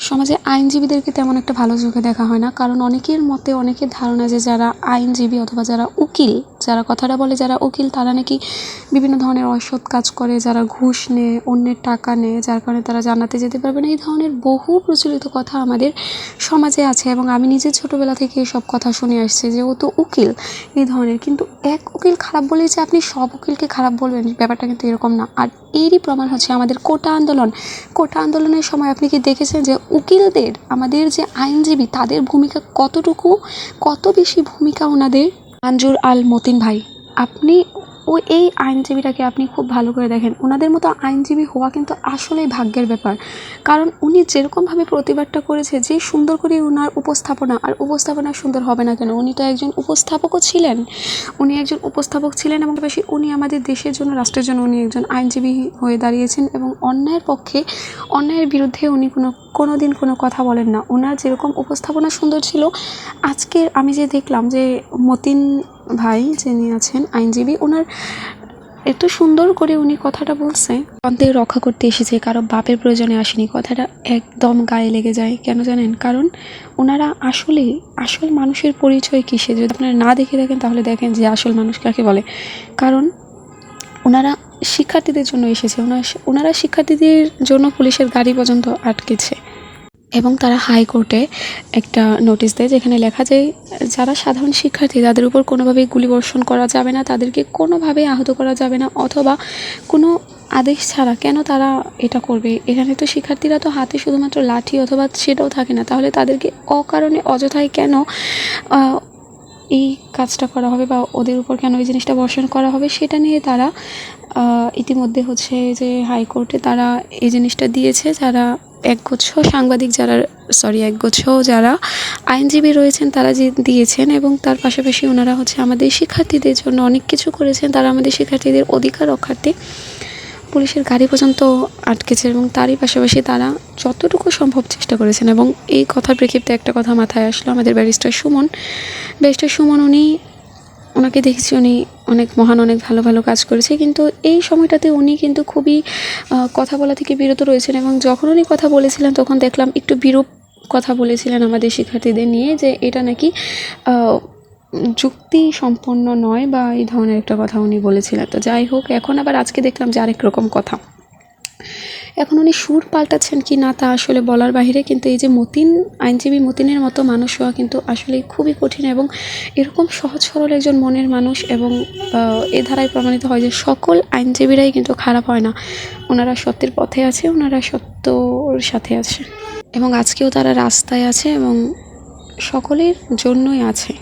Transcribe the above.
সমাজে আইনজীবীদেরকে তেমন একটা ভালো চোখে দেখা হয় না, কারণ অনেকের মতে অনেকের ধারণা যে যারা আইনজীবী অথবা যারা উকিল, যারা কথাটা বলে যারা উকিল, তারা নাকি বিভিন্ন ধরনের অসৎ কাজ করে, যারা ঘুষ নেয়, অন্যের টাকা নেয়, যার কারণে তারা জান্নাতে যেতে পারবে না। এই ধরনের বহু প্রচলিত কথা আমাদের সমাজে আছে এবং আমি নিজে ছোটোবেলা থেকে এসব কথা শুনে আসছি যে ও তো উকিল, এই ধরনের। কিন্তু এক উকিল খারাপ বলেই যে আপনি সব উকিলকে খারাপ বলবেন, ব্যাপারটা কিন্তু এরকম না। আর এরই প্রমাণ হচ্ছে আমাদের কোটা আন্দোলন। কোটা আন্দোলনের সময় আপনি কি দেখেছেন যে উকিলদের, আমাদের যে আইনজীবী, তাদের ভূমিকা কতটুকু, কত বেশি ভূমিকা ওনাদের। মঞ্জুর আল মতিন ভাই, আপনি এই আইনজীবীটাকে আপনি খুব ভালো করে দেখেন। ওনাদের মতো আইনজীবী হওয়া কিন্তু আসলেই ভাগ্যের ব্যাপার, কারণ উনি যেরকমভাবে প্রতিবাদটা করেছে, যে সুন্দর করে ওনার উপস্থাপনা, আর উপস্থাপনা সুন্দর হবে না কেন, উনি তো একজন উপস্থাপকও ছিলেন। উনি একজন উপস্থাপক ছিলেন এবং বেশি উনি আমাদের দেশের জন্য, রাষ্ট্রের জন্য উনি একজন আইনজীবী হয়ে দাঁড়িয়েছেন এবং অন্যায়ের পক্ষে, অন্যায়ের বিরুদ্ধে উনি কোনো দিন কোনো কথা বলেন না। ওনার যেরকম উপস্থাপনা সুন্দর ছিল, আজকে আমি যে দেখলাম যে মতিন ভাই যিনি আছেন আইনজীবী, ওনার এত সুন্দর করে উনি কথাটা বলছে, অন্তের রক্ষা করতে এসেছে, কারো বাপের প্রয়োজনে আসেনি। কথাটা একদম গায়ে লেগে যায়। কেন জানেন? কারণ ওনারা আসলে আসল মানুষের পরিচয় কিসে, যদি আপনারা না দেখে থাকেন তাহলে দেখেন যে আসল মানুষ কাকে বলে। কারণ ওনারা শিক্ষার্থীদের জন্য এসেছে, ওনারা শিক্ষার্থীদের জন্য পুলিশের গাড়ি পর্যন্ত আটকেছে এবং তারা হাইকোর্টে একটা নোটিশ দেয় যেখানে লেখা যায় যারা সাধারণ শিক্ষার্থী তাদের উপর কোনোভাবেই গুলিবর্ষণ করা যাবে না, তাদেরকে কোনোভাবেই আহত করা যাবে না, অথবা কোনো আদেশ ছাড়া কেন তারা এটা করবে। এখানে তো শিক্ষার্থীরা তো হাতে শুধুমাত্র লাঠি অথবা সেটাও থাকে না, তাহলে তাদেরকে অকারণে অযথায় কেন এই কাজটা করা হবে বা ওদের উপর কেন এই জিনিসটা বর্ষণ করা হবে, সেটা নিয়ে তারা ইতিমধ্যে হচ্ছে যে হাইকোর্টে তারা এই জিনিসটা দিয়েছে। যারা একগুচ্ছ সাংবাদিক, একগুচ্ছ যারা আইনজীবী রয়েছেন তারা যে দিয়েছেন, এবং তার পাশাপাশি ওনারা হচ্ছে আমাদের শিক্ষার্থীদের জন্য অনেক কিছু করেছেন। তারা আমাদের শিক্ষার্থীদের অধিকার রক্ষার্থে পুলিশের গাড়ি পর্যন্ত আটকেছে এবং তারই পাশাপাশি তারা যতটুকু সম্ভব চেষ্টা করেছেন। এবং এই কথার প্রেক্ষিতে একটা কথা মাথায় আসলো, আমাদের ব্যারিস্টার সুমন ওনাকে দেখেছি, উনি অনেক মহান, অনেক ভালো ভালো কাজ করেছে, কিন্তু এই সময়টাতে উনি কিন্তু খুবই কথা বলা থেকে বিরত রয়েছেন। এবং যখন উনি কথা বলেছিলেন তখন দেখলাম একটু বিরূপ কথা বলেছিলেন আমাদের শিক্ষার্থীদের নিয়ে, যে এটা নাকি যুক্তি সম্পন্ন নয় বা এই ধরনের একটা কথা উনি বলেছিলেন। তো যাই হোক, এখন আবার আজকে দেখলাম যে আরেক রকম কথা। এখন উনি সুর পাল্টাচ্ছেন কি না তা আসলে বলার বাহিরে, কিন্তু এই যে আইনজীবী মতিনের মতো মানুষ হওয়া কিন্তু আসলে খুবই কঠিন, এবং এরকম সহজ সরল একজন মনের মানুষ। এবং এ ধারায় প্রমাণিত হয় যে সকল আইনজীবীরাই কিন্তু খারাপ হয় না, ওনারা সত্যের পথে আছে, ওনারা সত্যর সাথে আছে এবং আজকেও তারা রাস্তায় আছে এবং সকলের জন্যই আছে।